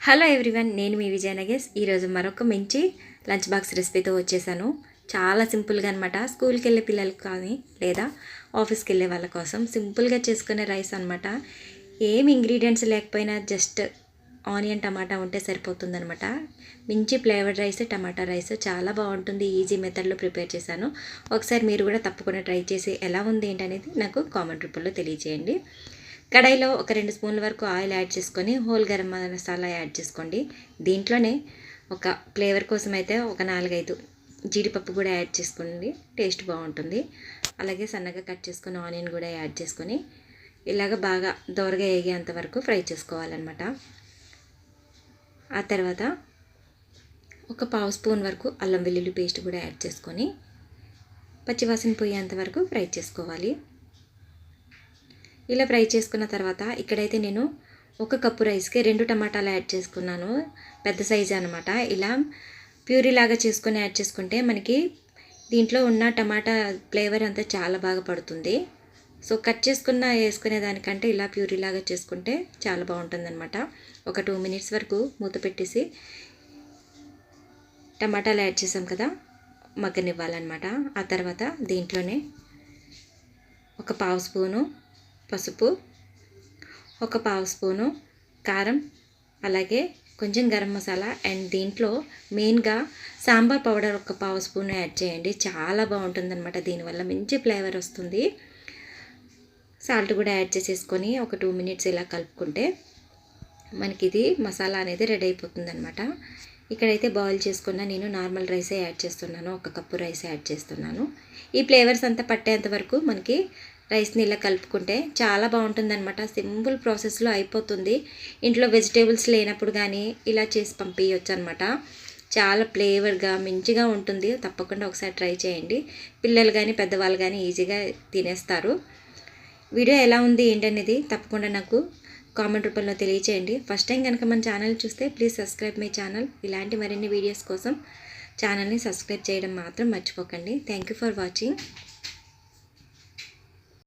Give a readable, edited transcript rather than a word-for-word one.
Hello everyone, నేను మీ విజయ నగేష్. ఈరోజు మరొక మంచి లంచ్ బాక్స్ రెసిపీతో వచ్చేసాను. చాలా సింపుల్గా అనమాట. స్కూల్కి వెళ్ళే పిల్లలకు కానీ లేదా ఆఫీస్కి వెళ్ళే వాళ్ళ కోసం సింపుల్గా చేసుకునే రైస్ అనమాట. ఏం ఇంగ్రీడియంట్స్ లేకపోయినా జస్ట్ ఆనియన్ టమాటా ఉంటే సరిపోతుందనమాట. మంచి ఫ్లేవర్డ్ రైస్, టమాటా రైస్ చాలా బాగుంటుంది. ఈజీ మెథడ్లో ప్రిపేర్ చేశాను. ఒకసారి మీరు కూడా తప్పకుండా ట్రై చేసి ఎలా ఉంది ఏంటనేది నాకు కామెంట్ రూపంలో తెలియజేయండి. కడాయిలో ఒక 2 స్పూన్ల వరకు ఆయిల్ యాడ్ చేసుకొని హోల్ గరం మసాలా యాడ్ చేసుకోండి. దీంట్లోనే ఒక ఫ్లేవర్ కోసం అయితే ఒక 4-5 జీడిపప్పు కూడా యాడ్ చేసుకోండి, టేస్ట్ బాగుంటుంది. అలాగే సన్నగా కట్ చేసుకుని ఆనియన్ కూడా యాడ్ చేసుకొని ఇలాగ బాగా దోరగా వేగేంత వరకు ఫ్రై చేసుకోవాలన్నమాట. ఆ తర్వాత ఒక 1/2 స్పూన్ వరకు అల్లం వెల్లుల్లి పేస్ట్ కూడా యాడ్ చేసుకొని పచ్చివాసన పోయేంత వరకు ఫ్రై చేసుకోవాలి. ఇలా ఫ్రై చేసుకున్న తర్వాత ఇక్కడైతే నేను 1 కప్పు రైస్కి 2 టమాటాలు యాడ్ చేసుకున్నాను. పెద్ద సైజు అనమాట. ఇలా ప్యూరీ లాగా చేసుకొని యాడ్ చేసుకుంటే మనకి దీంట్లో ఉన్న టమాటా ఫ్లేవర్ అంతా చాలా బాగా పడుతుంది. సో కట్ చేసుకున్న వేసుకునే దానికంటే ఇలా ప్యూరీ లాగా చేసుకుంటే చాలా బాగుంటుందన్నమాట. ఒక 2 మినిట్స్ వరకు మూత పెట్టేసి టమాటాలు యాడ్ చేసాం కదా, మగ్గనివ్వాలన్నమాట. ఆ తర్వాత దీంట్లోనే ఒక 1/2 స్పూను పసుపు, ఒక 1/2 స్పూను కారం, అలాగే కొంచెం గరం మసాలా అండ్ దీంట్లో మెయిన్గా సాంబార్ పౌడర్ ఒక 1/2 స్పూన్ యాడ్ చేయండి. చాలా బాగుంటుందన్నమాట. దీనివల్ల మంచి ఫ్లేవర్ వస్తుంది. సాల్ట్ కూడా యాడ్ చేసేసుకొని ఒక 2 మినిట్స్ ఇలా కలుపుకుంటే మనకి ఇది మసాలా అనేది రెడీ అయిపోతుందన్నమాట. ఇక్కడైతే బాయిల్ చేసుకున్న నేను నార్మల్ రైసే యాడ్ చేస్తున్నాను. 1 కప్పు రైస్ యాడ్ చేస్తున్నాను. ఈ ఫ్లేవర్స్ అంతా పట్టేంత వరకు మనకి రైస్ని ఇలా కలుపుకుంటే చాలా బాగుంటుందన్నమాట. సింపుల్ ప్రాసెస్లో అయిపోతుంది. ఇంట్లో వెజిటేబుల్స్ లేనప్పుడు కానీ ఇలా చేసి పంపించవచ్చు అనమాట. చాలా ఫ్లేవర్గా మంచిగా ఉంటుంది. తప్పకుండా ఒకసారి ట్రై చేయండి. పిల్లలు కానీ పెద్దవాళ్ళు కానీ ఈజీగా తినేస్తారు. వీడియో ఎలా ఉంది ఏంటనేది తప్పకుండా నాకు కామెంట్ రూపంలో తెలియచేయండి. ఫస్ట్ టైం కనుక మన ఛానల్ చూస్తే ప్లీజ్ సబ్స్క్రైబ్ మై ఛానల్. ఇలాంటి మరిన్ని వీడియోస్ కోసం ఛానల్ని సబ్స్క్రైబ్ చేయడం మాత్రం మర్చిపోకండి. Thank you for watching.